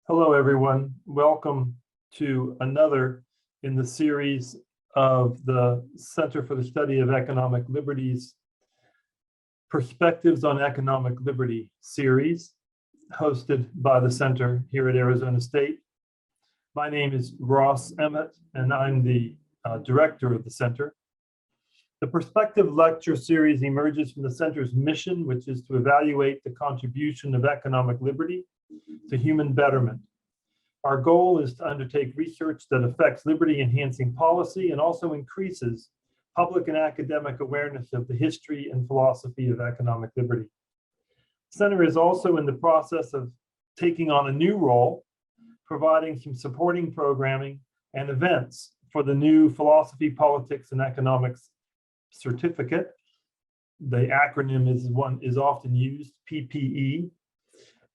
Hello, everyone. Welcome to another in the series of the Center for the Study of Economic Liberties Perspectives on Economic Liberty series, hosted by the Center here at Arizona State. My name is Ross Emmett, and I'm the director of the Center. The Perspective Lecture Series emerges from the Center's mission, which is to evaluate the contribution of economic liberty to human betterment. Our goal is to undertake research that affects liberty-enhancing policy and also increases public and academic awareness of the history and philosophy of economic liberty. The Center is also in the process of taking on a new role, providing some supporting programming and events for the new Philosophy, Politics, and Economics certificate. The acronym is often used, PPE,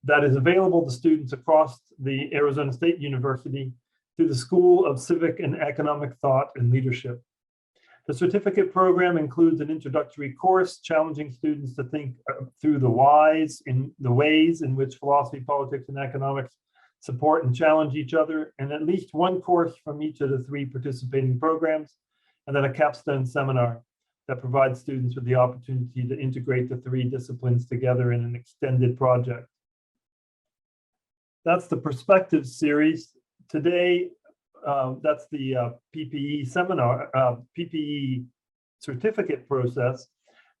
that is available to students across the Arizona State University through the School of Civic and Economic Thought and Leadership. The certificate program includes an introductory course challenging students to think through the ways in which philosophy, politics, and economics support and challenge each other, and at least one course from each of the three participating programs, and then a capstone seminar that provides students with the opportunity to integrate the three disciplines together in an extended project. That's the Perspective series. Today, that's the PPE seminar, PPE certificate process.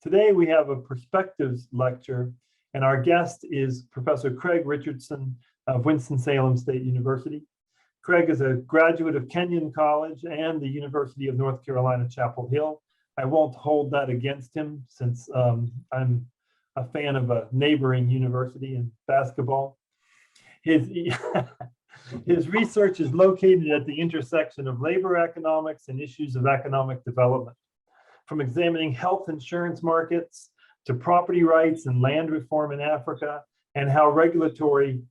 Today, we have a Perspectives lecture, and our guest is Professor Craig Richardson of Winston-Salem State University. Craig is a graduate of Kenyon College and the University of North Carolina, Chapel Hill. I won't hold that against him since I'm a fan of a neighboring university in basketball. His research is located at the intersection of labor economics and issues of economic development, from examining health insurance markets to property rights and land reform in Africa, and how regulatory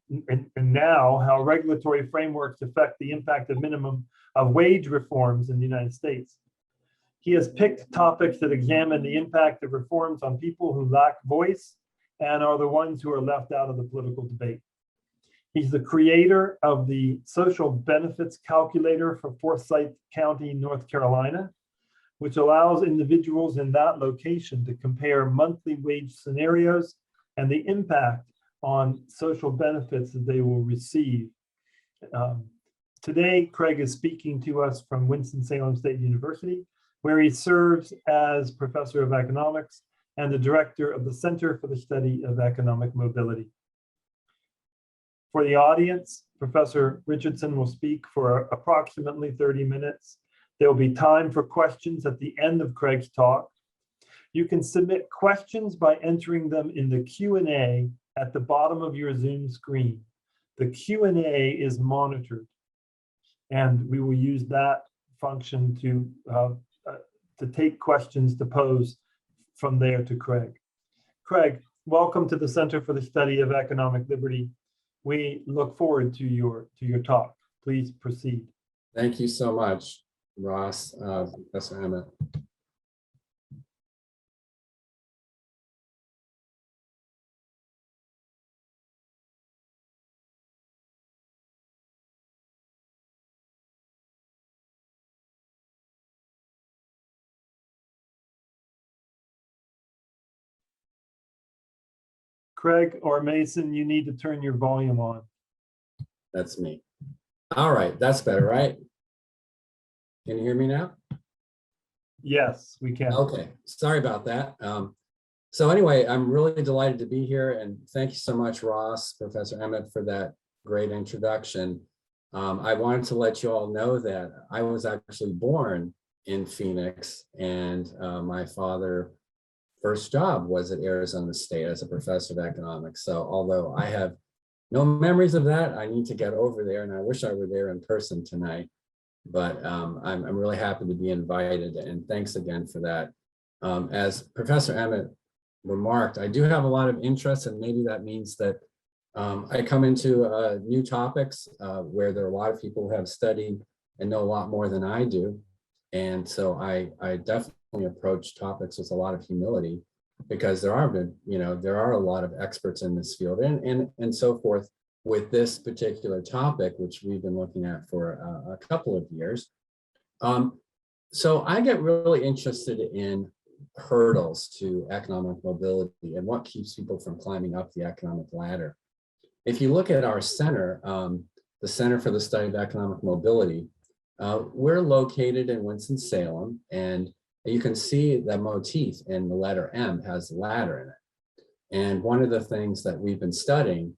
frameworks affect the impact of minimum wage reforms in the United States. He has picked topics that examine the impact of reforms on people who lack voice and are the ones who are left out of the political debate. He's the creator of the Social Benefits Calculator for Forsyth County, North Carolina, which allows individuals in that location to compare monthly wage scenarios and the impact on social benefits that they will receive. Today, Craig is speaking to us from Winston-Salem State University, where he serves as professor of economics and the director of the Center for the Study of Economic Mobility. For the audience, Professor Richardson will speak for approximately 30 minutes. There will be time for questions at the end of Craig's talk. You can submit questions by entering them in the Q&A at the bottom of your Zoom screen. The Q&A is monitored, and we will use that function to take questions to pose from there to Craig. Craig, welcome to the Center for the Study of Economic Liberty. We look forward to your talk. Please proceed. Thank you so much, Ross, Professor Emmett. Craig or Mason, you need to turn your volume on. That's me. All right, that's better, right? Can you hear me now? Yes, we can. Okay, sorry about that. So anyway, I'm really delighted to be here, and thank you so much, Ross, Professor Emmett, for that great introduction. I wanted to let you all know that I was actually born in Phoenix, and my father's first job was at Arizona State as a professor of economics. So although I have no memories of that, I need to get over there, and I wish I were there in person tonight. But I'm really happy to be invited, and thanks again for that. As Professor Emmett remarked, I do have a lot of interest, and maybe that means that I come into new topics where there are a lot of people who have studied and know a lot more than I do. And so I definitely approach topics with a lot of humility, because there are a lot of experts in this field and so forth. with this particular topic, which we've been looking at for a couple of years. So I get really interested in hurdles to economic mobility and what keeps people from climbing up the economic ladder. If you look at our center, the Center for the Study of Economic Mobility, we're located in Winston-Salem, and you can see the motif in the letter M has a ladder in it. And one of the things that we've been studying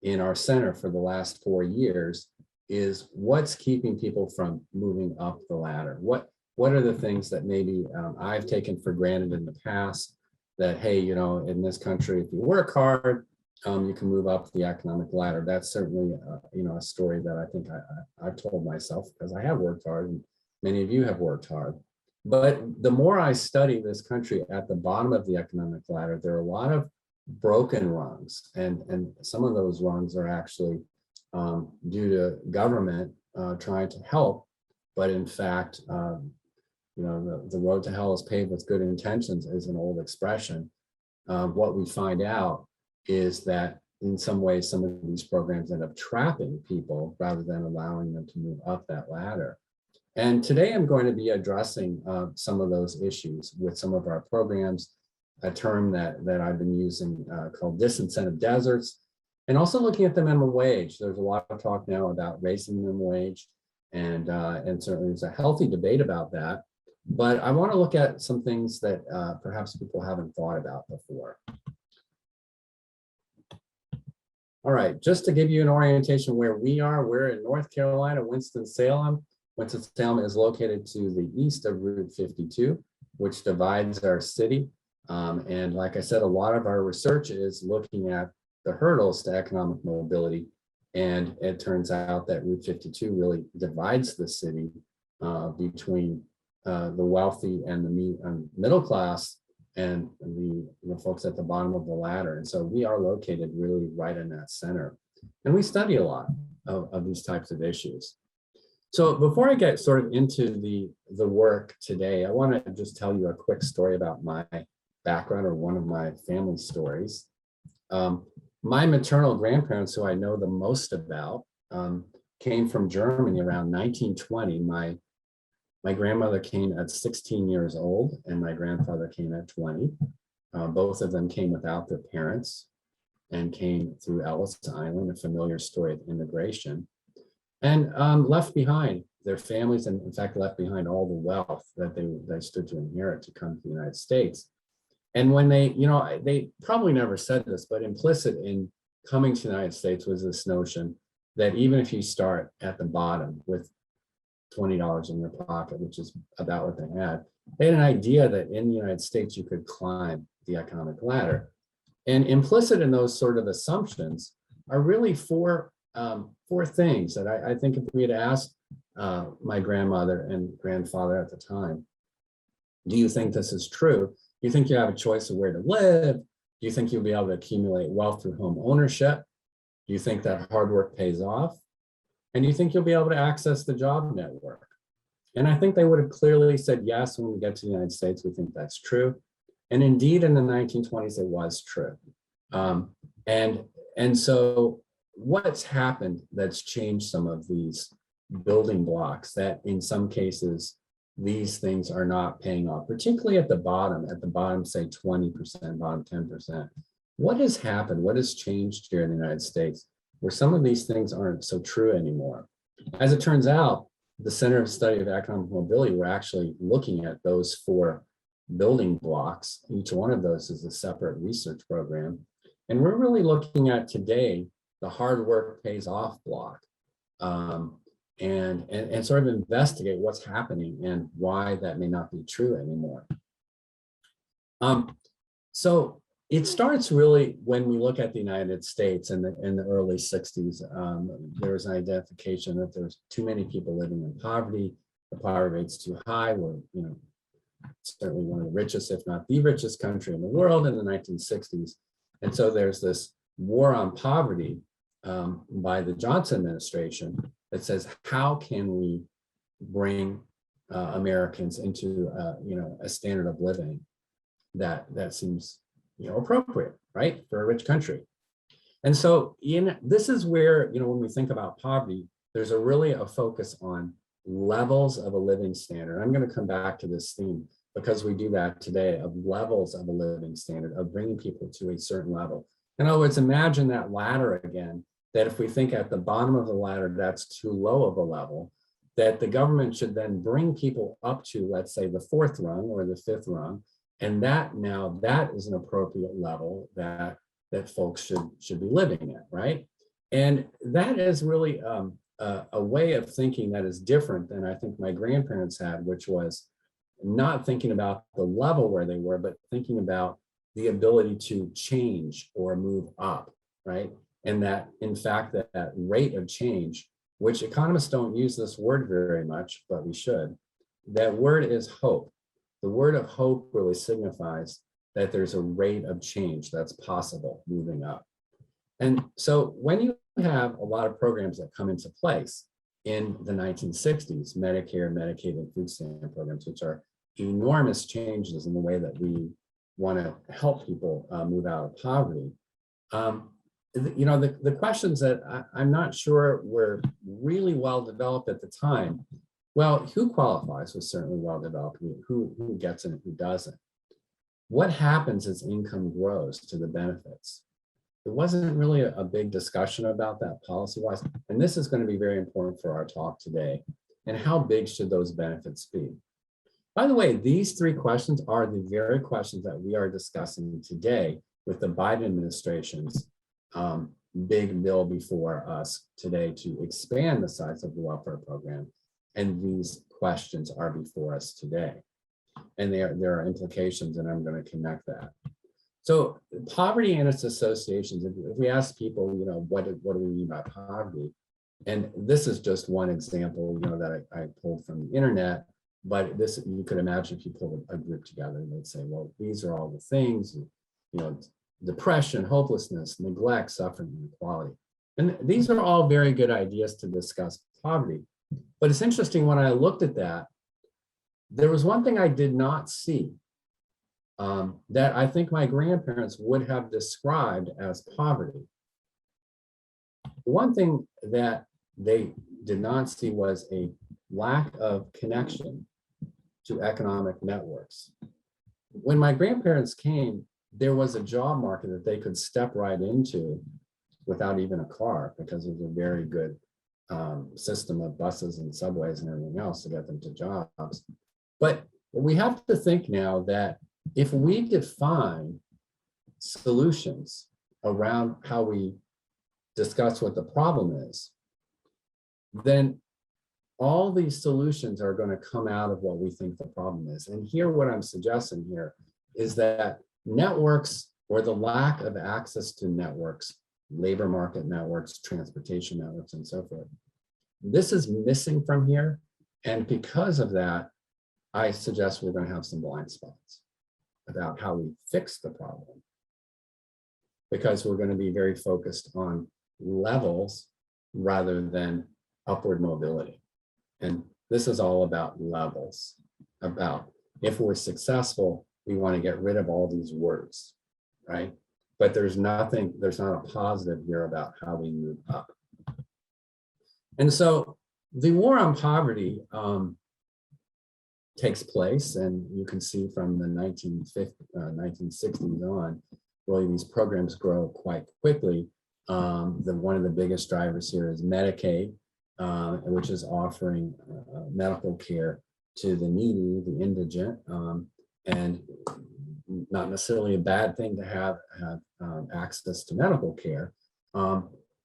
in our center for the last 4 years is what's keeping people from moving up the ladder. What are the things that maybe I've taken for granted in the past that, hey, you know, in this country, if you work hard, you can move up the economic ladder. That's certainly, you know, a story that I think I've told myself because I have worked hard and many of you have worked hard. But the more I study this country at the bottom of the economic ladder, there are a lot of broken rungs, and some of those rungs are actually due to government trying to help, but in fact, you know, the road to hell is paved with good intentions is an old expression. What we find out is that in some ways, some of these programs end up trapping people rather than allowing them to move up that ladder. And today I'm going to be addressing some of those issues with some of our programs, a term that I've been using called disincentive deserts, and also looking at the minimum wage. There's a lot of talk now about raising the minimum wage, and certainly there's a healthy debate about that. But I want to look at some things that perhaps people haven't thought about before. All right, just to give you an orientation where we are, we're in North Carolina, Winston-Salem. Winston-Salem is located to the east of Route 52, which divides our city. And like I said, a lot of our research is looking at the hurdles to economic mobility. And it turns out that Route 52 really divides the city between the wealthy and the middle class and the folks at the bottom of the ladder. And so we are located really right in that center. And we study a lot of these types of issues. So before I get sort of into the work today, I want to just tell you a quick story about my background, or one of my family stories. My maternal grandparents, who I know the most about, came from Germany around 1920. My grandmother came at 16 years old, and my grandfather came at 20. Both of them came without their parents and came through Ellis Island, a familiar story of immigration, and left behind their families, and in fact left behind all the wealth that they stood to inherit to come to the United States. And when they probably never said this, but implicit in coming to the United States was this notion that even if you start at the bottom with $20 in your pocket, which is about what they had an idea that in the United States you could climb the economic ladder. And implicit in those sort of assumptions are really four things that I think if we had asked my grandmother and grandfather at the time, do you think this is true? Do you think you have a choice of where to live? Do you think you'll be able to accumulate wealth through home ownership? Do you think that hard work pays off? And do you think you'll be able to access the job network? And I think they would have clearly said yes when we get to the United States. We think that's true. And indeed, in the 1920s, it was true. And so what's happened that's changed some of these building blocks that in some cases, these things are not paying off, particularly at the bottom, say 20%, bottom 10%. What has happened? What has changed here in the United States where some of these things aren't so true anymore? As it turns out, the Center of Study of Economic Mobility, we're actually looking at those four building blocks. Each one of those is a separate research program. And we're really looking at today, the hard work pays off block. And sort of investigate what's happening and why that may not be true anymore. So it starts really when we look at the United States in the early 60s. There was an identification that there's too many people living in poverty. The poverty rate's too high. We're certainly one of the richest, if not the richest country in the world in the 1960s. And so there's this war on poverty by the Johnson administration that says, how can we bring Americans into a standard of living that seems appropriate, right, for a rich country? And so this is where, when we think about poverty, there's really a focus on levels of a living standard. I'm going to come back to this theme because we do that today, of levels of a living standard, of bringing people to a certain level. In other words, imagine that ladder again, that if we think at the bottom of the ladder, that's too low of a level, that the government should then bring people up to, let's say, the fourth rung or the fifth rung. And that is an appropriate level that folks should be living at, right? And that is really a way of thinking that is different than I think my grandparents had, which was not thinking about the level where they were, but thinking about the ability to change or move up, right? And that, in fact, that rate of change, which economists don't use this word very much, but we should, that word is hope. The word of hope really signifies that there's a rate of change that's possible moving up. And so when you have a lot of programs that come into place in the 1960s, Medicare, Medicaid, and food stamp programs, which are enormous changes in the way that we want to help people move out of poverty. The questions that I'm not sure were really well developed at the time. Well, who qualifies was certainly well developed. Who gets it and who doesn't? What happens as income grows to the benefits? There wasn't really a big discussion about that policy-wise, and this is going to be very important for our talk today. And how big should those benefits be? By the way, these three questions are the very questions that we are discussing today with the Biden administration's big bill before us today to expand the size of the welfare program. And these questions are before us today. And there are implications, and I'm going to connect that. So poverty and its associations, if we ask people, what do we mean by poverty? And this is just one example, that I pulled from the internet, but this, you could imagine if you pull a group together and they'd say, well, these are all the things, depression, hopelessness, neglect, suffering, inequality. And these are all very good ideas to discuss poverty. But it's interesting, when I looked at that, there was one thing I did not see that I think my grandparents would have described as poverty. One thing that they did not see was a lack of connection to economic networks. When my grandparents came, there was a job market that they could step right into without even a car, because it was a very good system of buses and subways and everything else to get them to jobs. But we have to think now that if we define solutions around how we discuss what the problem is, then all these solutions are going to come out of what we think the problem is. And here, what I'm suggesting here is that networks, or the lack of access to networks, labor market networks, transportation networks, and so forth, this is missing from here. And because of that, I suggest we're going to have some blind spots about how we fix the problem, because we're going to be very focused on levels rather than upward mobility. And this is all about levels, about if we're successful, we want to get rid of all these words, right? But there's not a positive here about how we move up. And so the war on poverty takes place, and you can see from the 1960s on, really these programs grow quite quickly. One of the biggest drivers here is Medicaid, which is offering medical care to the needy, the indigent, and not necessarily a bad thing to have access to medical care.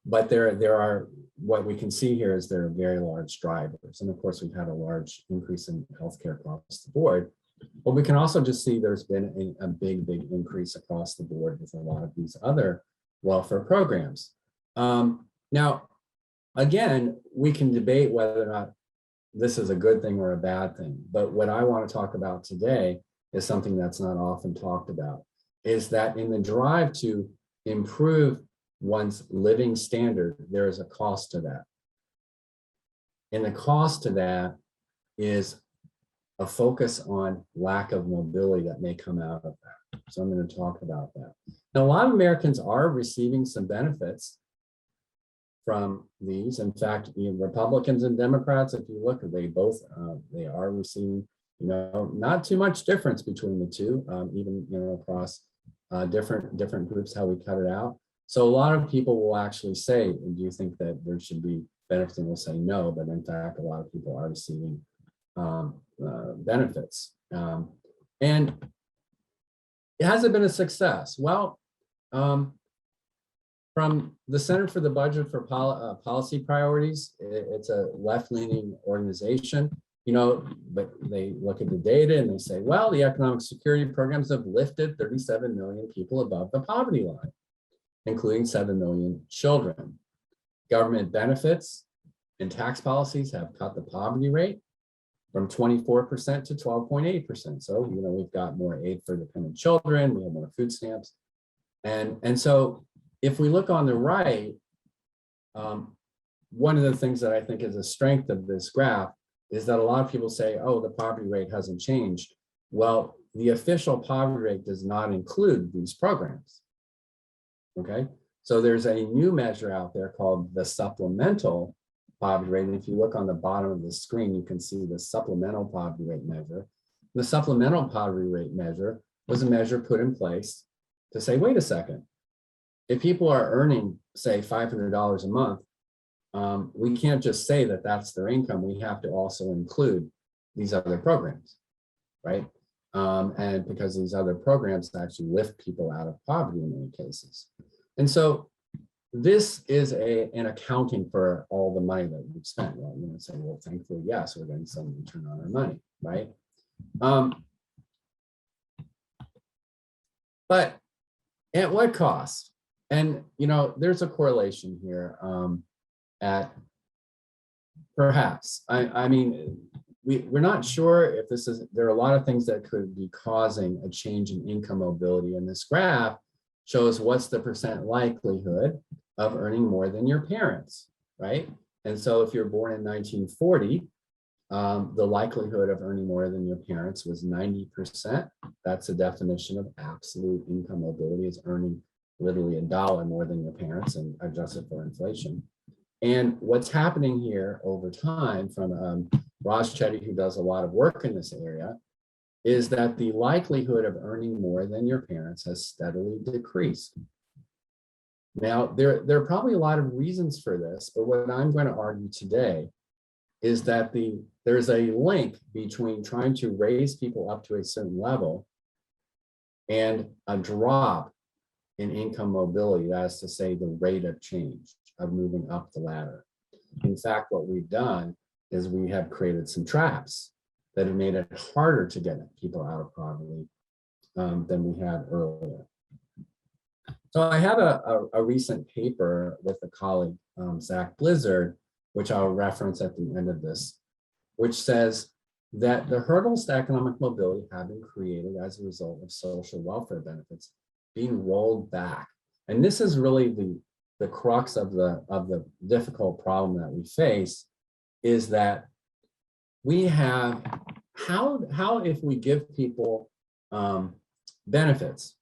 But there are, what we can see here is there are very large drivers. And of course, we've had a large increase in healthcare across the board. But we can also just see there's been a big increase across the board with a lot of these other welfare programs. Now, again, we can debate whether or not this is a good thing or a bad thing. But what I want to talk about today is something that's not often talked about, is that in the drive to improve one's living standard, there is a cost to that. And the cost to that is a focus on lack of mobility that may come out of that. So I'm going to talk about that. Now, a lot of Americans are receiving some benefits from these. In fact, Republicans and Democrats, if you look, they are receiving, not too much difference between the two, even across different groups, how we cut it out. So a lot of people will actually say, do you think that there should be benefits? And will say no, but in fact, a lot of people are receiving benefits. And has it been a success? Well, from the Center for the Budget for Policy Priorities, it's a left-leaning organization, but they look at the data and they say, well, the economic security programs have lifted 37 million people above the poverty line, including 7 million children. Government benefits and tax policies have cut the poverty rate from 24% to 12.8%. So, we've got more aid for dependent children, we have more food stamps. And so if we look on the right, one of the things that I think is a strength of this graph is that a lot of people say, oh, the poverty rate hasn't changed. Well, the official poverty rate does not include these programs. Okay, so there's a new measure out there called the supplemental poverty rate. And if you look on the bottom of the screen, you can see the supplemental poverty rate measure. The supplemental poverty rate measure was a measure put in place to say, wait a second, if people are earning, say, $500 a month, we can't just say that that's their income. We have to also include these other programs, right? And because these other programs actually lift people out of poverty in many cases. And so this is an accounting for all the money that we've spent. Well, say, well, thankfully, yes, we're getting some return on our money, right? But at what cost? And, there's a correlation here at perhaps, I mean, we're not sure if there are a lot of things that could be causing a change in income mobility. And this graph shows what's the percent likelihood of earning more than your parents, right? And so if you're born in 1940, the likelihood of earning more than your parents was 90%. That's a definition of absolute income mobility, is earning literally $1 more than your parents and adjusted for inflation. And what's happening here over time from Raj Chetty, who does a lot of work in this area, is that the likelihood of earning more than your parents has steadily decreased. Now, there are probably a lot of reasons for this, but what I'm going to argue today is that there's a link between trying to raise people up to a certain level and a drop in income mobility, that is to say, the rate of change of moving up the ladder. In fact, what we've done is we have created some traps that have made it harder to get people out of poverty than we had earlier. So I have a recent paper with a colleague, Zach Blizzard, which I'll reference at the end of this, which says that the hurdles to economic mobility have been created as a result of social welfare benefits being rolled back. And this is really the crux of the difficult problem that we face, is that we have, how if we give people benefits,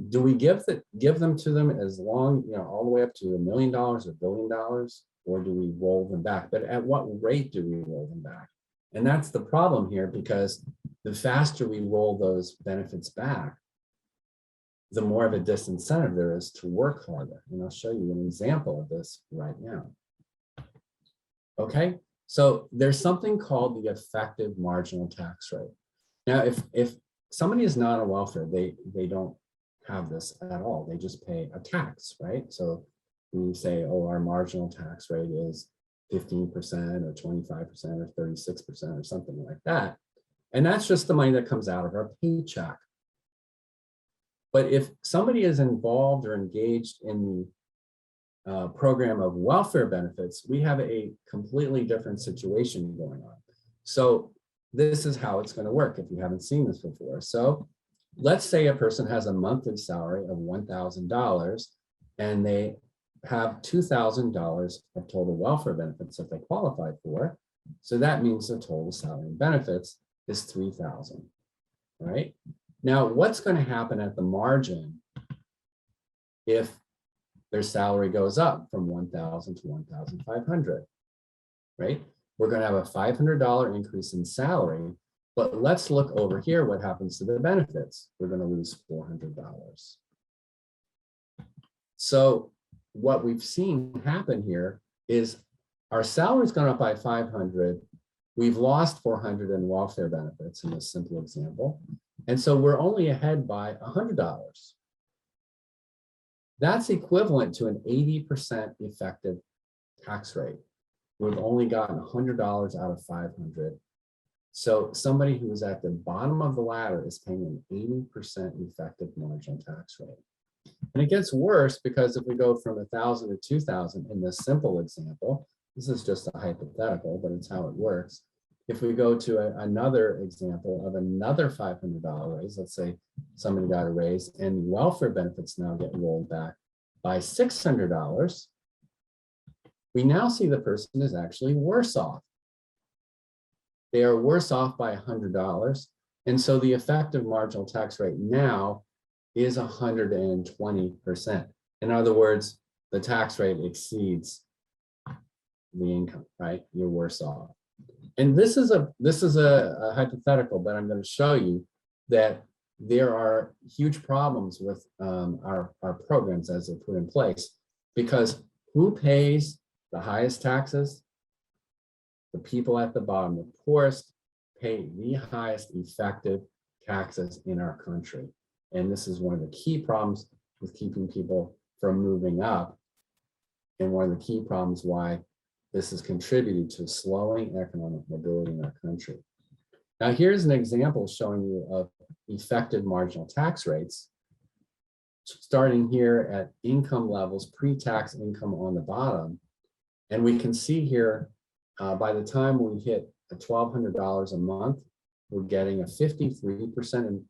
do we give them to them as long, all the way up to $1 million or $1 billion, or do we roll them back? But at what rate do we roll them back? And that's the problem here, because the faster we roll those benefits back, the more of a disincentive there is to work harder. And I'll show you an example of this right now. Okay, so there's something called the effective marginal tax rate. Now, if somebody is not on welfare, they don't have this at all. They just pay a tax, right? So we say, oh, our marginal tax rate is 15% or 25% or 36% or something like that. And that's just the money that comes out of our paycheck. But if somebody is involved or engaged in the program of welfare benefits, we have a completely different situation going on. So this is how it's going to work if you haven't seen this before. So let's say a person has a monthly salary of $1,000 and they have $2,000 of total welfare benefits that they qualify for. So that means the total salary and benefits is $3,000, right? Now, what's going to happen at the margin if their salary goes up from 1,000 to 1,500, right? We're going to have a $500 increase in salary, but let's look over here what happens to the benefits. We're going to lose $400. So what we've seen happen here is our salary's gone up by 500. We've lost 400 in welfare benefits in this simple example. And so we're only ahead by $100. That's equivalent to an 80% effective tax rate. We've only gotten $100 out of 500. So somebody who is at the bottom of the ladder is paying an 80% effective marginal tax rate. And it gets worse because if we go from 1,000 to 2,000 in this simple example, this is just a hypothetical, but it's how it works. If we go to another example of another $500 raise, let's say somebody got a raise and welfare benefits now get rolled back by $600, we now see the person is actually worse off. They are worse off by $100. And so the effective marginal tax rate now is 120%. In other words, the tax rate exceeds the income, right? You're worse off. And this is a hypothetical, but I'm going to show you that there are huge problems with our programs as they're put in place, because who pays the highest taxes? The people at the bottom, the poorest, pay the highest effective taxes in our country. And this is one of the key problems with keeping people from moving up, and one of the key problems why this has contributed to slowing economic mobility in our country. Now, here's an example showing you of effective marginal tax rates, starting here at income levels, pre-tax income on the bottom. And we can see here, by the time we hit $1,200 a month, we're getting a 53%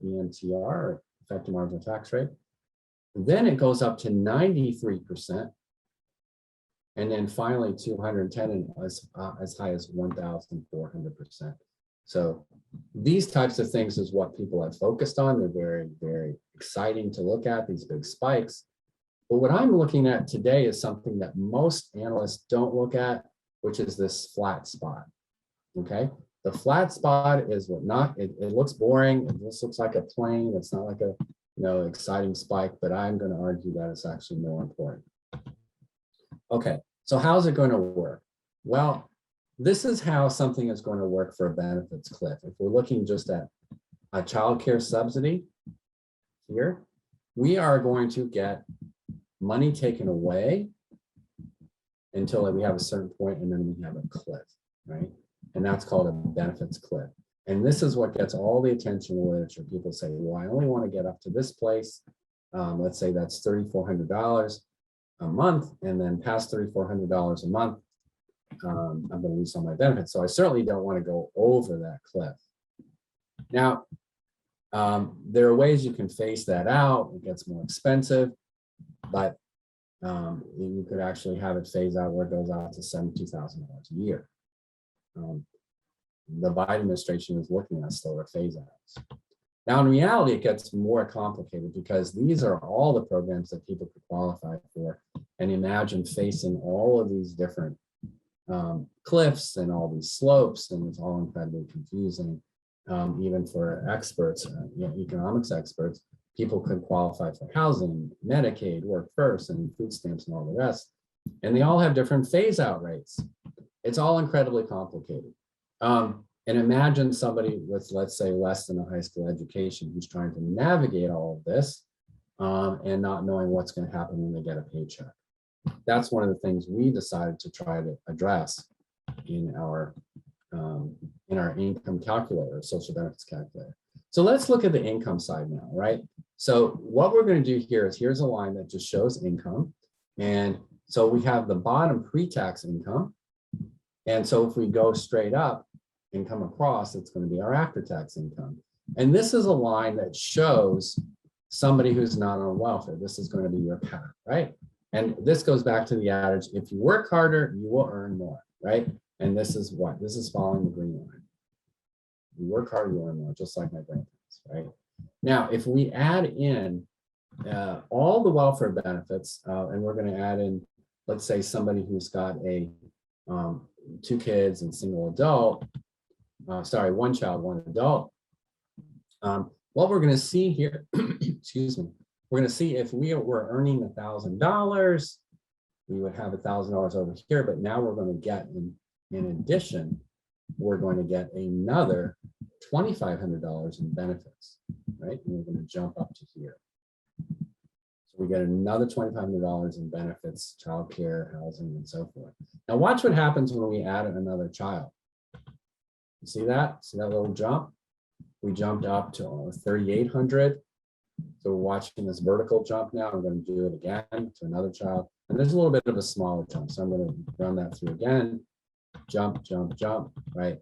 EMTR, effective marginal tax rate. And then it goes up to 93%. And then finally 210 and as high as 1,400%. So these types of things is what people have focused on. They're very, very exciting to look at, these big spikes. But what I'm looking at today is something that most analysts don't look at, which is this flat spot. Okay, the flat spot is what not, it looks boring. It just looks like a plane. It's not like a exciting spike, but I'm going to argue that it's actually more important. Okay, so how's it going to work? Well, this is how something is going to work for a benefits cliff. If we're looking just at a child care subsidy here, we are going to get money taken away until we have a certain point, and then we have a cliff, right? And that's called a benefits cliff. And this is what gets all the attention in the literature. People say, well, I only want to get up to this place. Let's say that's $3,400 a month, and then past $3,400 a month, I'm going to lose all my benefits. So I certainly don't want to go over that cliff. Now, there are ways you can phase that out. It gets more expensive, but you could actually have it phase out where it goes out to $72,000 a year. The Biden administration is looking at slower phase outs. Now, in reality, it gets more complicated because these are all the programs that people could qualify for. And imagine facing all of these different cliffs and all these slopes, and it's all incredibly confusing. Even for experts, economics experts, people could qualify for housing, Medicaid, work first, and food stamps and all the rest. And they all have different phase out rates. It's all incredibly complicated. And imagine somebody with, let's say, less than a high school education who's trying to navigate all of this and not knowing what's going to happen when they get a paycheck. That's one of the things we decided to try to address in our income calculator, social benefits calculator. So let's look at the income side now, right? So what we're going to do here is, here's a line that just shows income. And so we have the bottom pre-tax income. And so if we go straight up and come across, it's going to be our after-tax income. And this is a line that shows somebody who's not on welfare. This is going to be your path, right? And this goes back to the adage, if you work harder, you will earn more, right? And this is what? This is following the green line. You work harder, you earn more, just like my grandparents, right? Now, if we add in all the welfare benefits, and we're going to add in, let's say somebody who's got a 2 kids and single adult, sorry, 1 child, 1 adult. What we're going to see here, excuse me, we're going to see if we were earning $1,000, we would have $1,000 over here, but now we're going to get, in addition, we're going to get another $2,500 in benefits, right? And we're going to jump up to here. So we get another $2,500 in benefits, childcare, housing, and so forth. Now watch what happens when we add another child. You see that? See that little jump? We jumped up to 3,800. So we're watching this vertical jump now. I'm going to do it again to another child. And there's a little bit of a smaller jump. So I'm going to run that through again. Jump, jump, jump, right?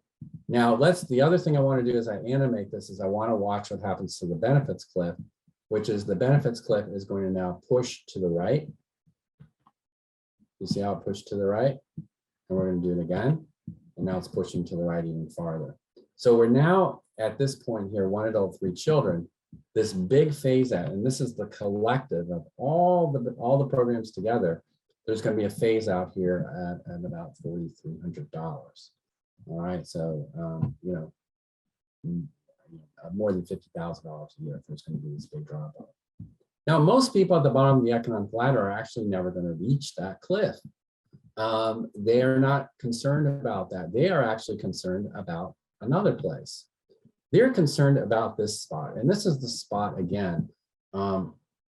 Now the other thing I want to do as I animate this is I want to watch what happens to the benefits cliff, which is the benefits cliff is going to now push to the right. You see how it pushed to the right? And we're going to do it again. And now it's pushing to the right even farther. So we're now at this point here, 1 adult, 3 children, this big phase out, and this is the collective of all the programs together. There's going to be a phase out here at about $4,300. All right, so you know, more than $50,000 a year if there's going to be this big drop off. Now, most people at the bottom of the economic ladder are actually never going to reach that cliff. They are not concerned about that. They are actually concerned about another place. They're concerned about this spot, and this is the spot again.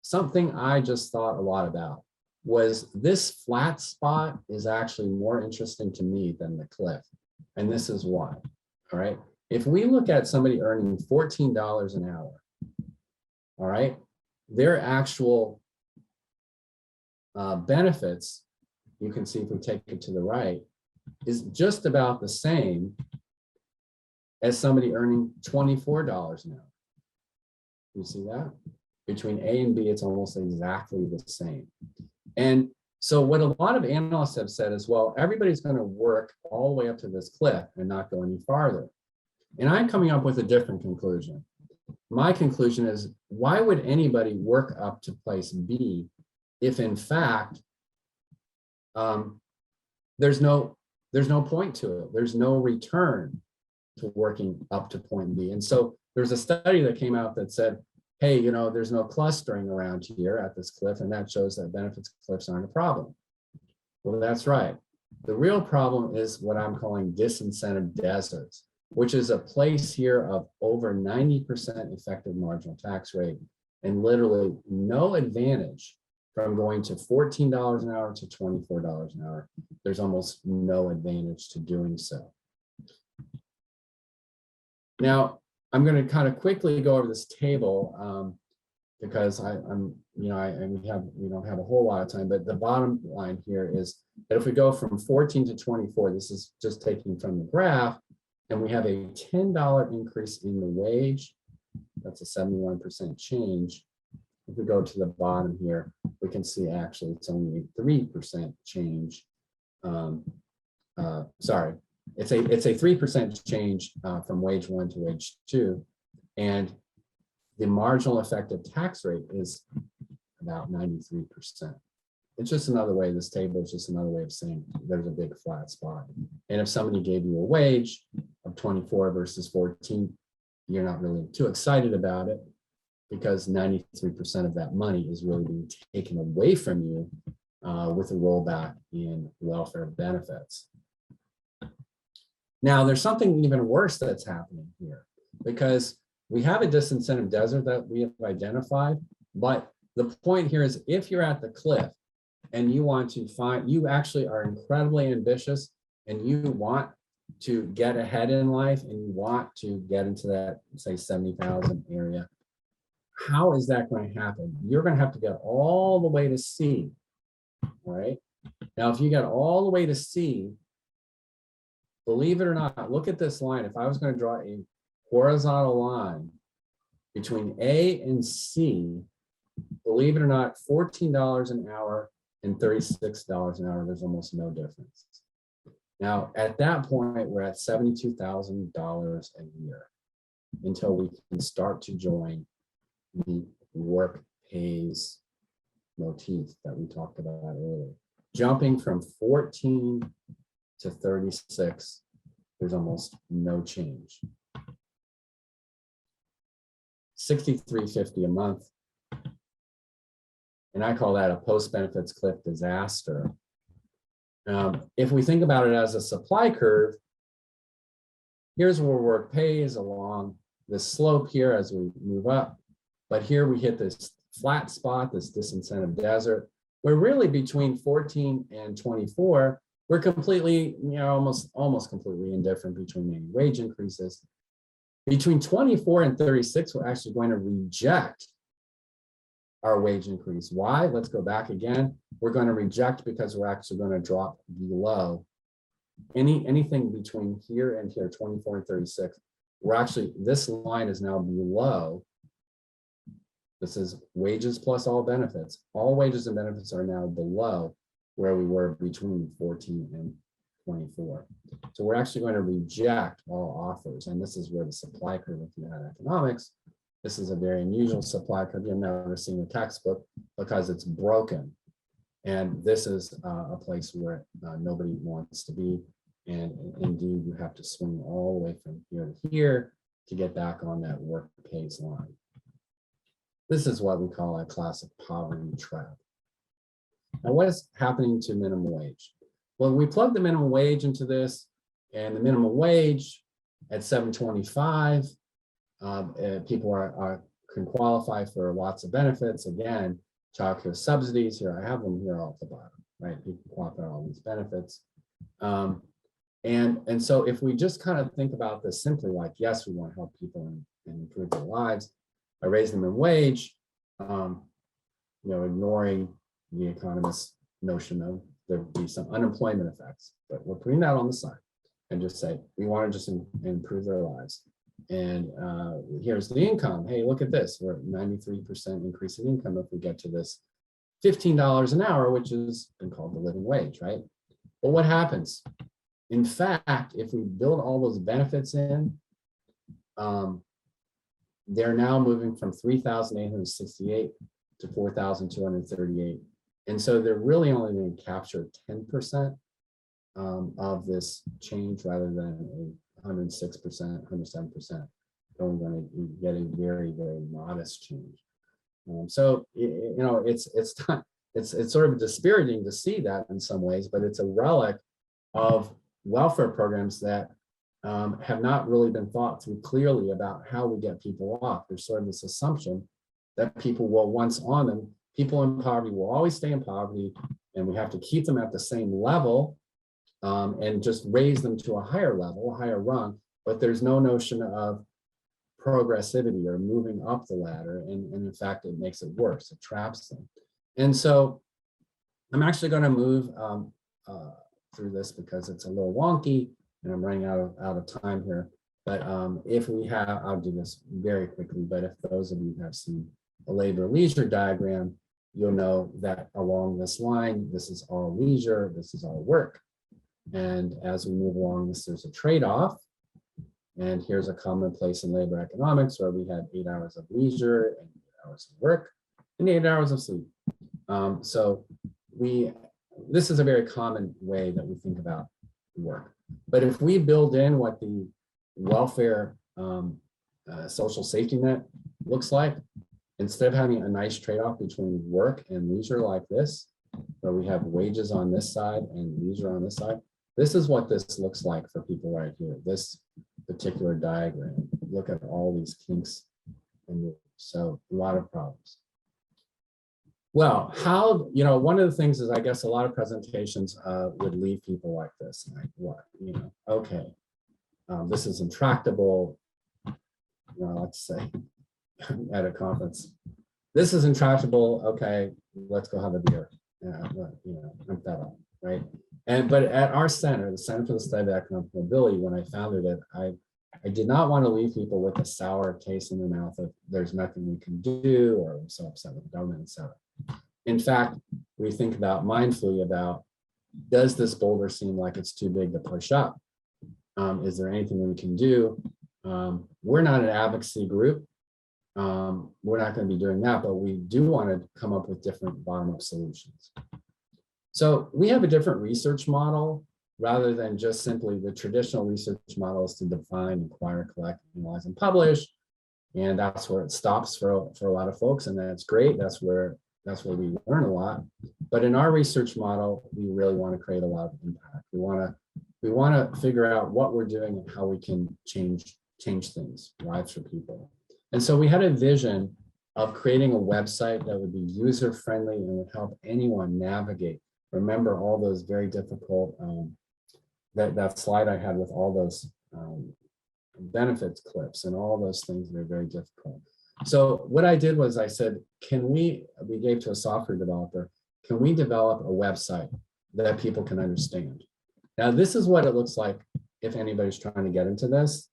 Something I just thought a lot about was this flat spot is actually more interesting to me than the cliff, and this is why. All right, if we look at somebody earning $14 an hour, all right, their actual benefits, you can see if we take it to the right, is just about the same as somebody earning $24 an hour. You see that? Between A and B, it's almost exactly the same. And so what a lot of analysts have said is, well, everybody's going to work all the way up to this cliff and not go any farther. And I'm coming up with a different conclusion. My conclusion is, why would anybody work up to place B if in fact there's no point to it? There's no return to working up to point B. And so there's a study that came out that said, hey, you know, there's no clustering around here at this cliff, and that shows that benefits cliffs aren't a problem. Well, that's right. The real problem is what I'm calling disincentive deserts, which is a place here of over 90% effective marginal tax rate and literally no advantage from going to $14 an hour to $24 an hour. There's almost no advantage to doing so. Now, I'm going to kind of quickly go over this table because we don't have a whole lot of time, but the bottom line here is that if we go from 14 to 24, this is just taking from the graph, and we have a $10 increase in the wage. That's a 71% change. If we go to the bottom here, we can see actually it's only a 3% change. Sorry. It's a 3% change from wage 1 to wage 2, and the marginal effective tax rate is about 93%. It's just another way, this table is just another way of saying there's a big flat spot. And if somebody gave you a wage of 24 versus 14, you're not really too excited about it because 93% of that money is really being taken away from you with a rollback in welfare benefits. Now, there's something even worse that's happening here because we have a disincentive desert that we have identified, but the point here is if you're at the cliff and you want to find, you actually are incredibly ambitious and you want to get ahead in life and you want to get into that, say, 70,000 area, how is that going to happen? You're going to have to get all the way to C, right? Now, if you get all the way to C, believe it or not, look at this line. If I was going to draw a horizontal line between A and C, believe it or not, $14 an hour and $36 an hour, there's almost no difference. Now, at that point, we're at $72,000 a year until we can start to join the work pays motif that we talked about earlier. Jumping from 14 to 36, there's almost no change. $63.50 a month. And I call that a post-benefits cliff disaster. If we think about it as a supply curve, here's where work pays along this slope here as we move up. But here we hit this flat spot, this disincentive desert, where really between 14 and 24, we're completely, almost completely indifferent between any wage increases. Between 24 and 36, we're actually going to reject our wage increase. Why? Let's go back again. We're going to reject because we're actually going to drop below anything between here and here, 24 and 36. We're actually, this line is now below. This is wages plus all benefits. All wages and benefits are now below where we were between 14 and 24. So we're actually going to reject all offers. And this is where the supply curve, if you had economics, this is a very unusual supply curve. You've never seen a textbook because it's broken. And this is a place where nobody wants to be. And indeed, you have to swing all the way from here to here to get back on that work pays line. This is what we call a classic poverty trap. Now, what is happening to minimum wage? Well, we plug the minimum wage into this, and the minimum wage at $7.25, people can qualify for lots of benefits. Again, childcare subsidies, here I have them here off the bottom, right? People qualify for all these benefits. And so if we just kind of think about this simply like, yes, we want to help people and improve their lives by raising them in wage, ignoring the economist's notion of there would be some unemployment effects, but we're putting that on the side and just say, we want to just improve their lives. And here's the income. Hey, look at this. We're at 93% increase in income if we get to this $15 an hour, which has been called the living wage, right? But what happens? In fact, if we build all those benefits in, they're now moving from 3,868 to 4,238. And so they're really only going to capture 10% of this change rather than 106%, 107%. Only going to be getting very, very modest change. So it's sort of dispiriting to see that in some ways, but it's a relic of welfare programs that have not really been thought through clearly about how we get people off. There's sort of this assumption that people will, once on them, people in poverty will always stay in poverty, and we have to keep them at the same level and just raise them to a higher level, a higher rung. But there's no notion of progressivity or moving up the ladder. And in fact, it makes it worse. It traps them. And so I'm actually going to move through this because it's a little wonky and I'm running out of time here. But if we have, I'll do this very quickly, but if those of you have seen a labor leisure diagram, you'll know that along this line, this is all leisure, this is all work. And as we move along this, there's a trade-off. And here's a commonplace in labor economics where we had 8 hours of leisure and 8 hours of work and 8 hours of sleep. So this is a very common way that we think about work. But if we build in what the welfare social safety net looks like, instead of having a nice trade-off between work and leisure like this, where we have wages on this side and leisure on this side, this is what this looks like for people right here, this particular diagram. Look at all these kinks, and so a lot of problems. Well, how, one of the things is, I guess a lot of presentations would leave people like this, like what, okay, this is intractable, let's say at a conference, this is intractable, okay, let's go have a beer, I'm fed up, right? But at our center, the Center for the Study of Economic Mobility, when I founded it, I did not want to leave people with a sour taste in their mouth of there's nothing we can do, or I'm so upset with the government, etc. In fact, we think about mindfully about, does this boulder seem like it's too big to push up? Is there anything we can do? We're not an advocacy group. We're not going to be doing that, but we do want to come up with different bottom-up solutions. So we have a different research model rather than just simply the traditional research model is to define, acquire, collect, analyze, and publish. And that's where it stops for a lot of folks, and that's great. That's where we learn a lot. But in our research model, we really want to create a lot of impact. We want to figure out what we're doing and how we can change things, lives for people. And so we had a vision of creating a website that would be user-friendly and would help anyone navigate. Remember all those very difficult, that slide I had with all those benefits clips and all those things that are very difficult. So what I did was I said, we gave to a software developer, can we develop a website that people can understand? Now, this is what it looks like if anybody's trying to get into this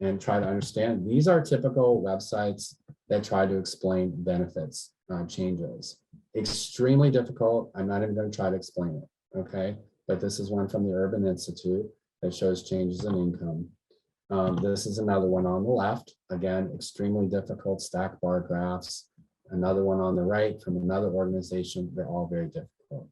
and try to understand. These are typical websites that try to explain benefits changes. Extremely difficult. I'm not even going to try to explain it, okay? But this is one from the Urban Institute that shows changes in income. This is another one on the left. Again, extremely difficult stack bar graphs. Another one on the right from another organization. They're all very difficult.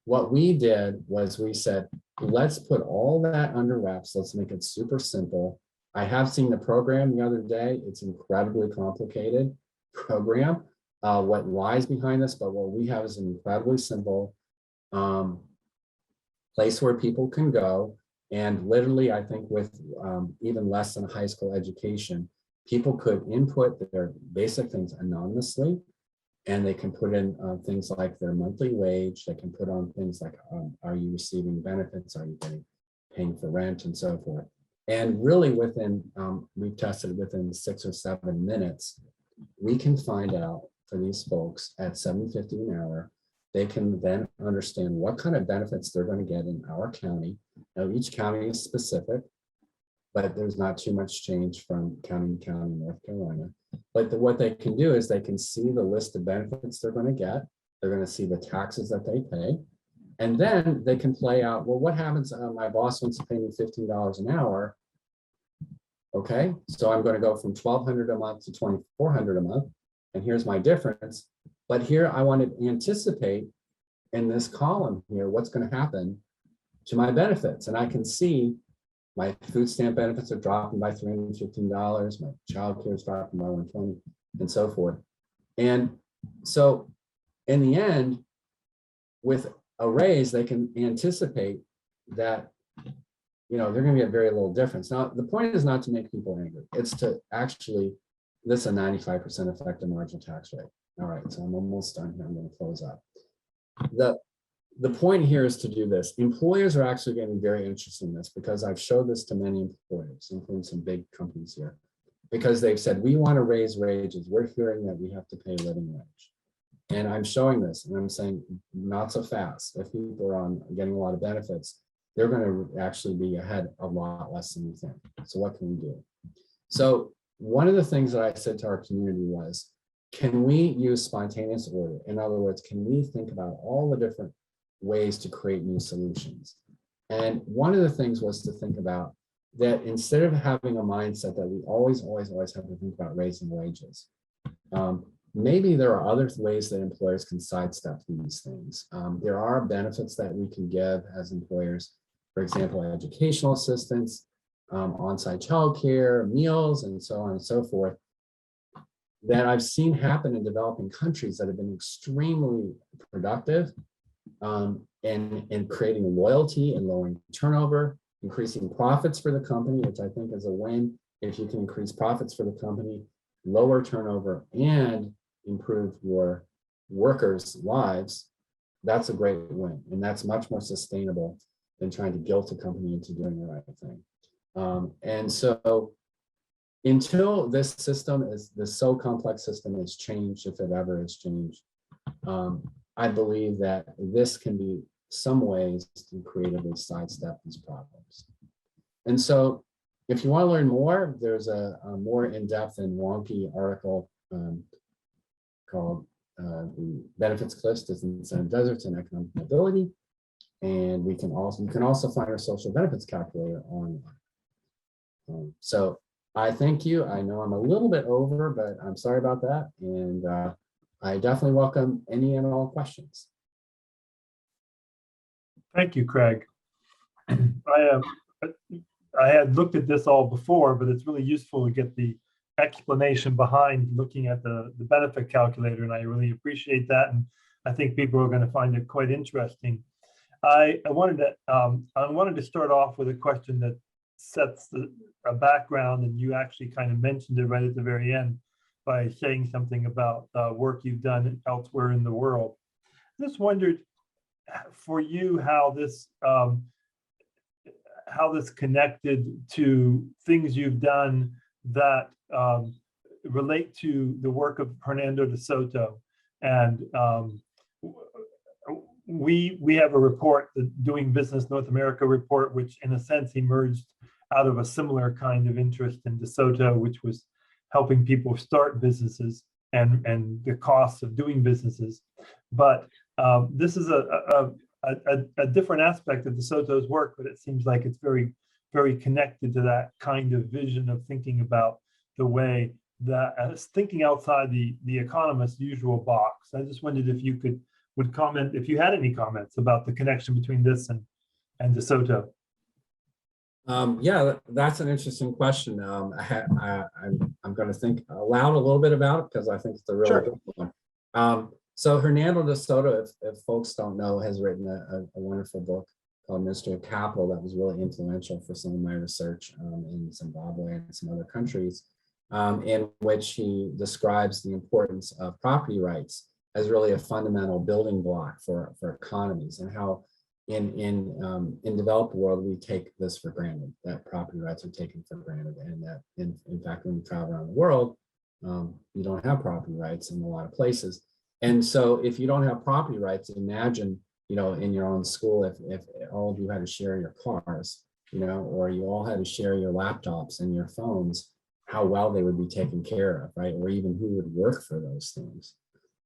What we did was we said, let's put all that under wraps. Let's make it super simple. I have seen the program the other day. It's incredibly complicated program. What lies behind this, but what we have is an incredibly simple place where people can go. And literally, I think with even less than a high school education, people could input their basic things anonymously, and they can put in things like their monthly wage. They can put on things like, are you receiving benefits? Are you paying for rent and so forth? And really within, we've tested it within 6 or 7 minutes, we can find out for these folks at $7.50 an hour, they can then understand what kind of benefits they're going to get in our county. Now, each county is specific, but there's not too much change from county to county in North Carolina. But what they can do is they can see the list of benefits they're going to get. They're going to see the taxes that they pay. And then they can play out, well, what happens? My boss wants to pay me $15 an hour. Okay, so I'm going to go from $1,200 a month to $2,400 a month. And here's my difference. But here I want to anticipate in this column here what's going to happen to my benefits. And I can see my food stamp benefits are dropping by $315. My child care is dropping by $120 and so forth. And so in the end, with a raise, they can anticipate that, you know, they're going to get very little difference. Now, the point is not to make people angry. It's to actually, this is a 95% effective marginal tax rate. All right, so I'm almost done here. I'm going to close up. The point here is to do this. Employers are actually getting very interested in this because I've showed this to many employers, including some big companies here, because they've said, we want to raise wages. We're hearing that we have to pay a living wage. And I'm showing this and I'm saying, not so fast. If people are on getting a lot of benefits, they're going to actually be ahead a lot less than you think. So what can we do? So one of the things that I said to our community was, can we use spontaneous order? In other words, can we think about all the different ways to create new solutions? And one of the things was to think about that instead of having a mindset that we always have to think about raising wages, maybe there are other ways that employers can sidestep these things. There are benefits that we can give as employers, for example, educational assistance, on-site childcare, meals, and so on and so forth, that I've seen happen in developing countries that have been extremely productive in creating loyalty and lowering turnover, increasing profits for the company, which I think is a win. If you can increase profits for the company, lower turnover, and improve your workers' lives, that's a great win. And that's much more sustainable than trying to guilt a company into doing the right thing. And so until this system is, this so complex system is changed, if it ever is changed, I believe that this can be some ways to creatively sidestep these problems. And so if you want to learn more, there's a more in-depth and wonky article called the Benefits Cliffs, Disincentive Deserts, and Economic Mobility. And you can also find our social benefits calculator online. So I thank you. I know I'm a little bit over, but I'm sorry about that. And I definitely welcome any and all questions. Thank you, Craig. I had looked at this all before, but it's really useful to get the explanation behind looking at the benefit calculator, and I really appreciate that. And I think people are going to find it quite interesting. I wanted to start off with a question that sets a background, and you actually kind of mentioned it right at the very end by saying something about work you've done elsewhere in the world. I just wondered for you how this connected to things you've done that relate to the work of Hernando de Soto. And we have a report, the Doing Business North America report, which in a sense emerged out of a similar kind of interest in de Soto, which was helping people start businesses and the costs of doing businesses. But this is a different aspect of de Soto's work, but it seems like it's very, very connected to that kind of vision of thinking about the way that thinking outside the economist's usual box. I just wondered if you would comment, if you had any comments about the connection between this and de Soto. Yeah, that's an interesting question. I'm going to think aloud a little bit about it because I think it's a really good one. So Hernando de Soto, if folks don't know, has written a wonderful book called Mystery of Capital that was really influential for some of my research in Zimbabwe and some other countries, in which he describes the importance of property rights as really a fundamental building block for economies, and how in developed world we take this for granted, that property rights are taken for granted, and that in fact when you travel around the world, you don't have property rights in a lot of places. And so if you don't have property rights, imagine, in your own school, if all of you had to share your cars, or you all had to share your laptops and your phones, how well they would be taken care of, right? Or even who would work for those things.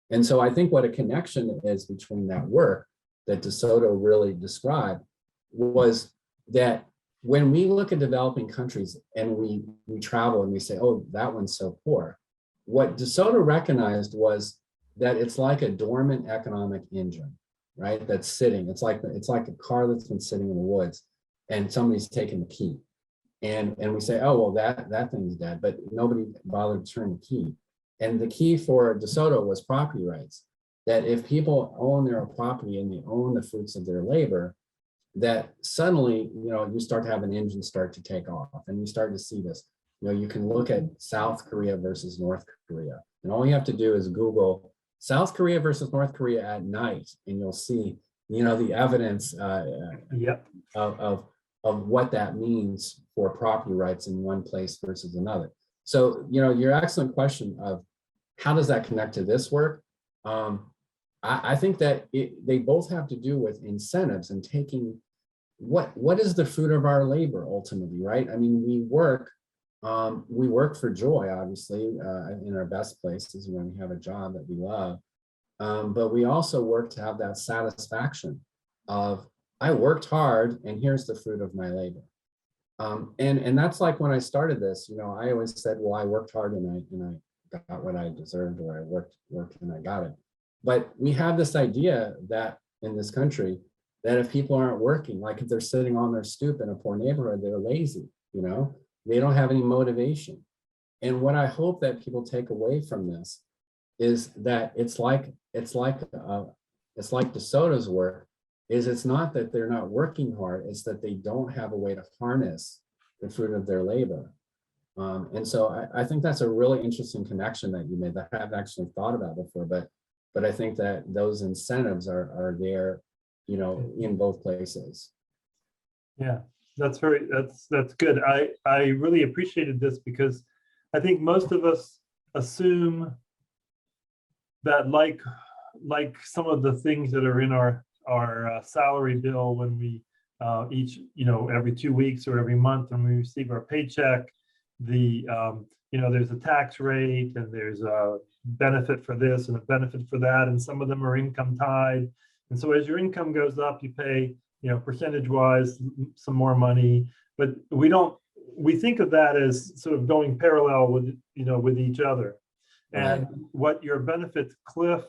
And so I think what a connection is between that work that de Soto really described was that when we look at developing countries and we travel and we say, oh, that one's so poor, what de Soto recognized was that it's like a dormant economic engine, right? That's sitting. It's like a car that's been sitting in the woods, and somebody's taken the key, and we say, oh well, that thing's dead, but nobody bothered to turn the key. And the key for de Soto was property rights. That if people own their property and they own the fruits of their labor, that suddenly you start to have an engine start to take off, and you start to see this. You can look at South Korea versus North Korea, and all you have to do is Google South Korea versus North Korea at night, and you'll see, the evidence of what that means for property rights in one place versus another. So, your excellent question of how does that connect to this work? I think that they both have to do with incentives and taking what is the fruit of our labor ultimately, right? I mean, we work for joy, obviously, in our best places when we have a job that we love. But we also work to have that satisfaction of, I worked hard and here's the fruit of my labor. And that's like when I started this, I always said, well, I worked hard and I got what I deserved, or I worked and I got it. But we have this idea that in this country, that if people aren't working, like if they're sitting on their stoop in a poor neighborhood, they're lazy, they don't have any motivation. And what I hope that people take away from this is that it's like de Soto's work, is it's not that they're not working hard, it's that they don't have a way to harness the fruit of their labor. And so I think that's a really interesting connection that you made that I haven't actually thought about before, but I think that those incentives are there, in both places. Yeah, that's good. I really appreciated this because I think most of us assume that like some of the things that are in our salary bill when we each, every 2 weeks or every month when we receive our paycheck, there's a tax rate and there's a benefit for this and a benefit for that, and some of them are income tied. And so as your income goes up, you pay, percentage wise, some more money, but we don't we think of that as sort of going parallel with, with each other. And Right. what your benefits cliff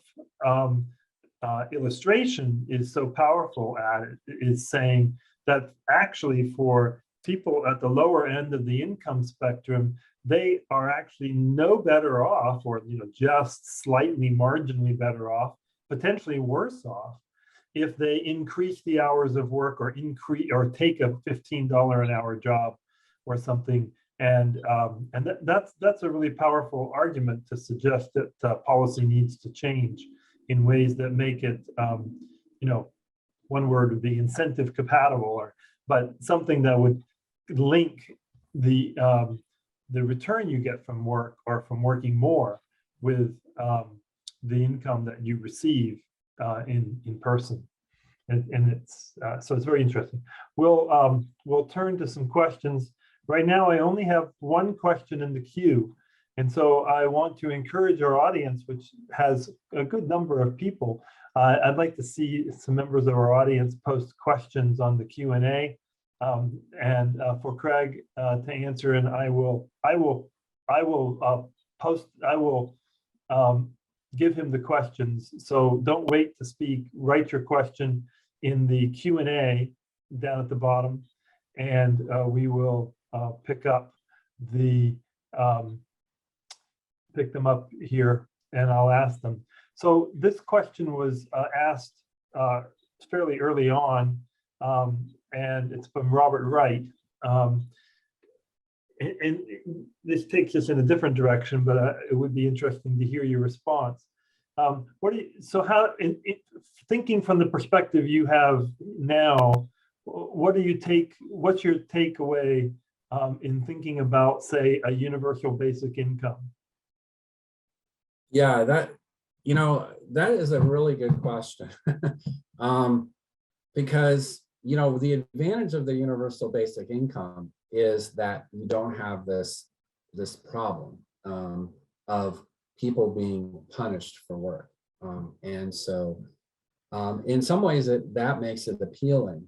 illustration is so powerful at it is saying that actually for people at the lower end of the income spectrum, they are actually no better off, or just slightly marginally better off, potentially worse off, if they increase the hours of work or take a $15 an hour job or something. And that's a really powerful argument to suggest that policy needs to change in ways that make it, one word would be incentive compatible, but something that would link the return you get from work or from working more with the income that you receive in person. And it's so it's very interesting. We'll turn to some questions. Right now, I only have one question in the queue. And so I want to encourage our audience, which has a good number of people. I'd like to see some members of our audience post questions on the Q&A, and for Craig to answer. And I will give him the questions. So don't wait to speak. Write your question in the Q&A down at the bottom, and we will pick them up here, and I'll ask them. So this question was asked fairly early on, and it's from Robert Wright. And this takes us in a different direction, but it would be interesting to hear your response. Thinking from the perspective you have now, what's your takeaway in thinking about, say, a universal basic income? Yeah, that is a really good question. Because, the advantage of the universal basic income is that you don't have this problem of people being punished for work. And so in some ways that makes it appealing.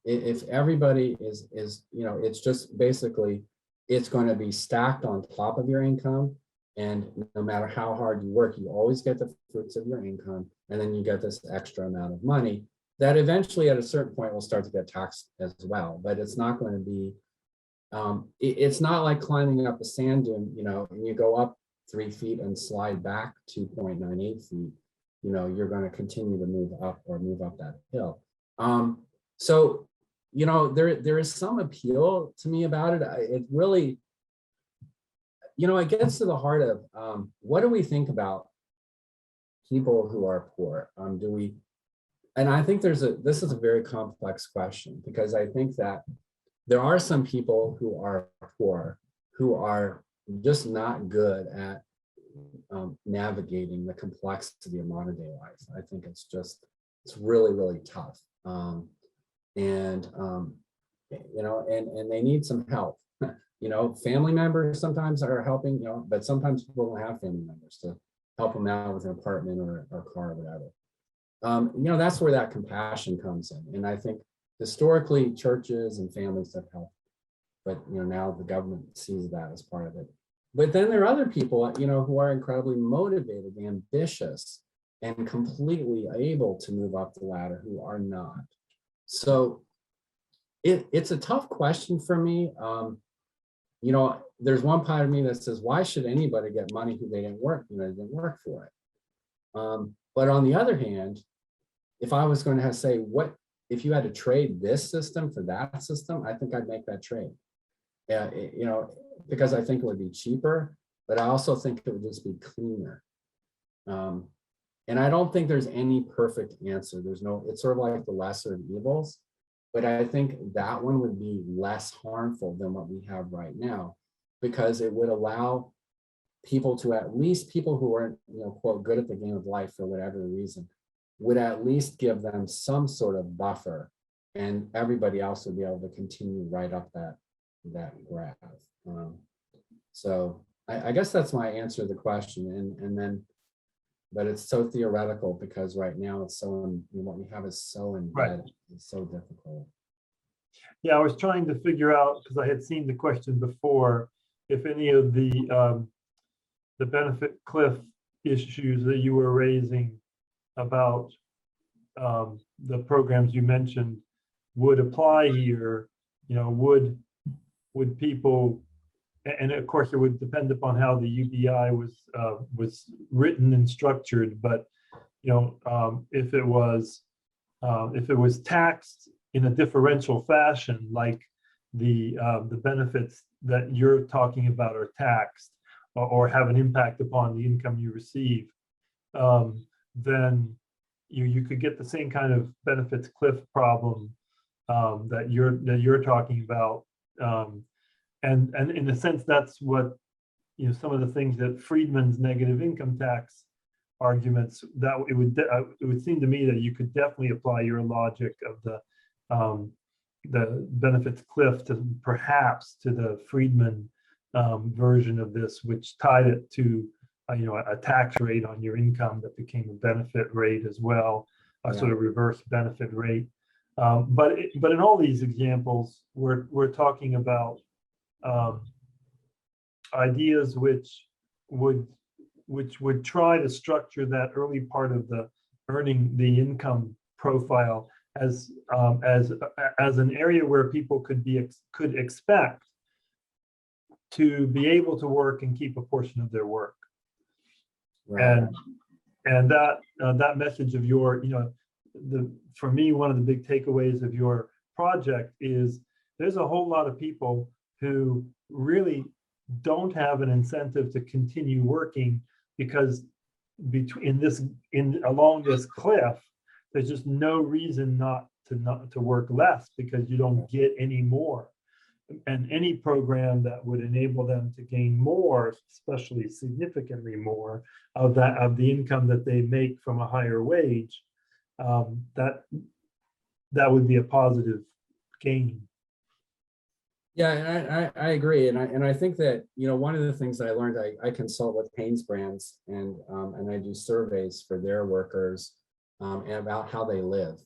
If everybody is, it's just basically, it's going to be stacked on top of your income. And no matter how hard you work, you always get the fruits of your income. And then you get this extra amount of money that eventually at a certain point will start to get taxed as well. But it's not going to be, it's not like climbing up a sand dune, and you go up 3 feet and slide back 2.98 feet. You're going to continue to move up that hill. So, there is some appeal to me about it. It really, it gets to the heart of what do we think about people who are poor? And I think this is a very complex question, because I think that there are some people who are poor who are just not good at navigating the complexity of modern day life. I think it's really, really tough. And they need some help. Family members sometimes are helping, but sometimes people don't have family members to help them out with an apartment or car or whatever. That's where that compassion comes in. And I think historically churches and families have helped, but now the government sees that as part of it. But then there are other people, who are incredibly motivated, ambitious, and completely able to move up the ladder who are not. So it's a tough question for me. There's one part of me that says, why should anybody get money who they didn't work? They didn't work for it. But on the other hand, if I was going to say, what if you had to trade this system for that system, I think I'd make that trade. Because I think it would be cheaper, but I also think it would just be cleaner. And I don't think there's any perfect answer. It's sort of like the lesser of evils, but I think that one would be less harmful than what we have right now, because it would allow people to, at least people who aren't, quote, good at the game of life for whatever reason, would at least give them some sort of buffer, and everybody else would be able to continue right up that graph. So I guess that's my answer to the question. And then, but it's so theoretical, because right now it's so, what we have is so embedded, it's so difficult. Yeah, I was trying to figure out, because I had seen the question before, if any of the benefit cliff issues that you were raising about the programs you mentioned would apply here. You know, would people, and of course it would depend upon how the UBI was written and structured, but you know, if it was taxed in a differential fashion, like the benefits that you're talking about are taxed or have an impact upon the income you receive, then you could get the same kind of benefits cliff problem that you're talking about, and in a sense that's what, you know, some of the things that Friedman's negative income tax arguments, that it would seem to me that you could definitely apply your logic of the benefits cliff to perhaps to the Friedman version of this, which tied it to you know, a tax rate on your income that became a benefit rate as well, a sort of reverse benefit rate. But in all these examples, we're talking about ideas which would try to structure that early part of the earning the income profile as an area where people could expect to be able to work and keep a portion of their work. Right. And that message of your, you know, for me, one of the big takeaways of your project is there's a whole lot of people who really don't have an incentive to continue working, because along this cliff, there's just no reason not to work less, because you don't get any more. And any program that would enable them to gain more, especially significantly more of the income that they make from a higher wage, that would be a positive gain. Yeah, I agree, and I think that, you know, one of the things that I learned, I consult with Hanes brands, and I do surveys for their workers and about how they live,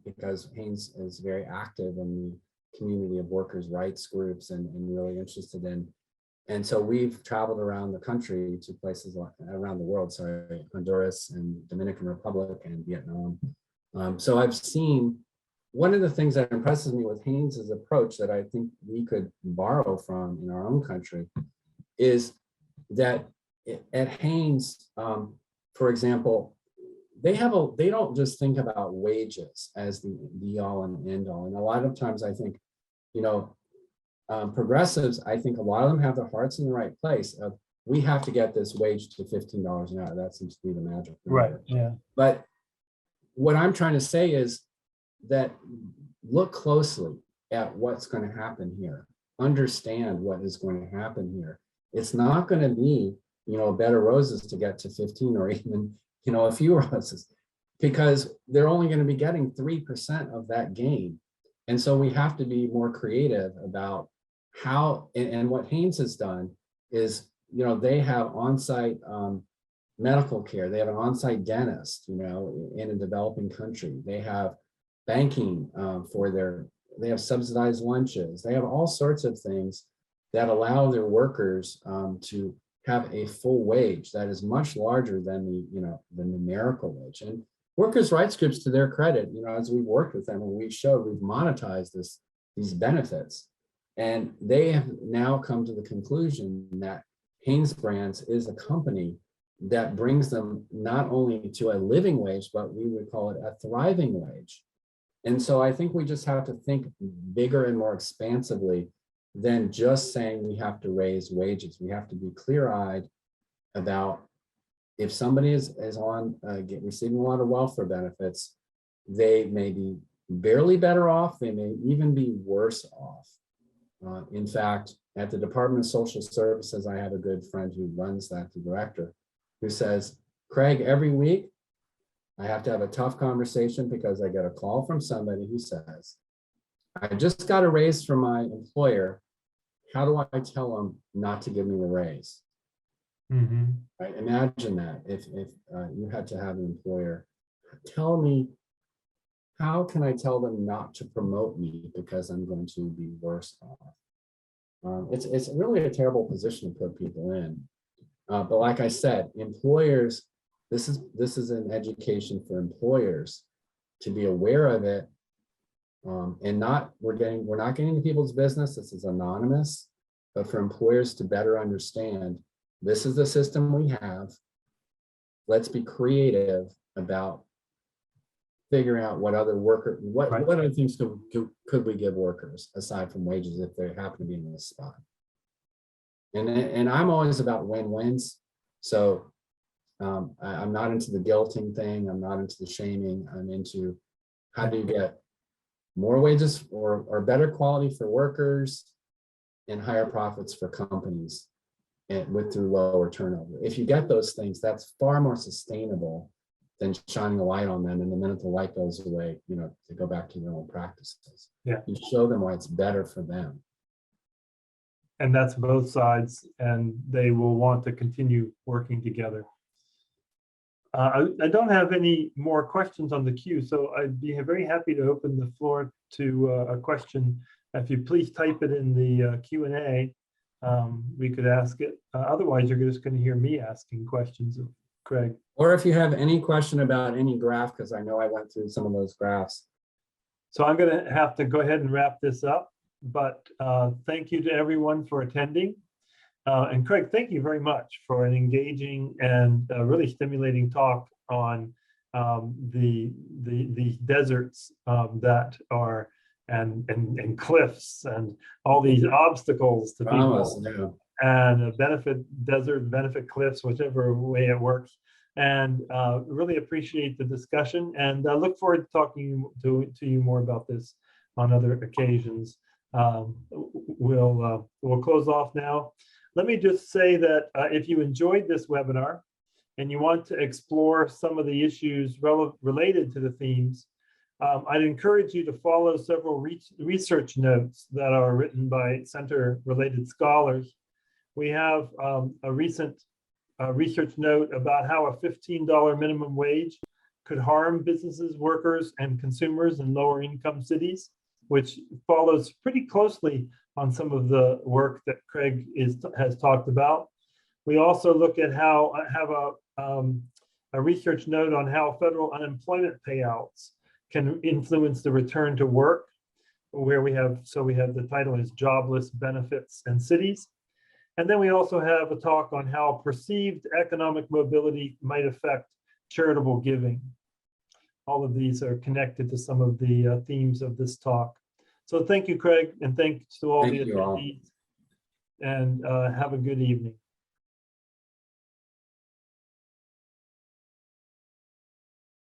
because Hanes is very active in the community of workers' rights groups and really interested in. And so we've traveled around the country to places around the world, sorry, Honduras and Dominican Republic and Vietnam. So I've seen, one of the things that impresses me with Hanes's approach that I think we could borrow from in our own country is that at Hanes, for example, they don't just think about wages as the be all and end all. And a lot of times I think, you know, progressives, I think a lot of them have their hearts in the right place of, we have to get this wage to $15 an hour. That seems to be the magic number. Right, yeah. But what I'm trying to say is that look closely at what's going to happen here. Understand what is going to happen here. It's not going to be, you know, a bed of roses to get to 15 or even, you know, a few roses, because they're only going to be getting 3% of that gain. And so we have to be more creative about how, and what Hanes has done is, you know, they have on-site medical care. They have an on-site dentist, you know, in a developing country. They have banking they have subsidized lunches. They have all sorts of things that allow their workers to have a full wage that is much larger than the numerical wage. And workers' rights groups, to their credit, you know, as we've worked with them and we've monetized these benefits. And they have now come to the conclusion that Hanes Brands is a company that brings them not only to a living wage, but we would call it a thriving wage. And so I think we just have to think bigger and more expansively than just saying we have to raise wages. We have to be clear-eyed about, if somebody is on receiving a lot of welfare benefits, they may be barely better off. They may even be worse off. In fact, at the Department of Social Services, I have a good friend who runs that, the director, who says, Craig, every week I have to have a tough conversation because I get a call from somebody who says, I just got a raise from my employer. How do I tell them not to give me the raise? Mm-hmm. Right? Imagine that if you had to have an employer tell me how can I tell them not to promote me because I'm going to be worse off? It's really a terrible position to put people in. But like I said, employers, this is an education for employers to be aware of it, and we're not getting into people's business. This is anonymous, but for employers to better understand, this is the system we have. Let's be creative about figuring out what other what other things could we give workers aside from wages if they happen to be in this spot. And I'm always about win-wins. So I'm not into the guilting thing. I'm not into the shaming. I'm into how do you get more wages or better quality for workers and higher profits for companies and through lower turnover. If you get those things, that's far more sustainable than shining a light on them. And the minute the light goes away, to go back to their own practices. Yeah. You show them why it's better for them. And that's both sides, and they will want to continue working together. I don't have any more questions on the queue, so I'd be very happy to open the floor to a question. If you please type it in the Q&A, we could ask it. Otherwise, you're just going to hear me asking questions of Craig. Or if you have any question about any graph, because I know I went through some of those graphs. So I'm going to have to go ahead and wrap this up, but thank you to everyone for attending. And Craig, thank you very much for an engaging and really stimulating talk on the deserts that are and cliffs and all these obstacles to people, and desert benefit cliffs, whichever way it works. And really appreciate the discussion, and I look forward to talking to you more about this on other occasions. We'll close off now. Let me just say that if you enjoyed this webinar and you want to explore some of the issues related to the themes, I'd encourage you to follow several research notes that are written by center-related scholars. We have a recent research note about how a $15 minimum wage could harm businesses, workers, and consumers in lower income cities, which follows pretty closely on some of the work that Craig has talked about. We also look at how I have a research note on how federal unemployment payouts can influence the return to work, where we have the title is Jobless Benefits and Cities. And then we also have a talk on how perceived economic mobility might affect charitable giving. All of these are connected to some of the themes of this talk. So thank you, Craig, and thanks to all the attendees, and have a good evening.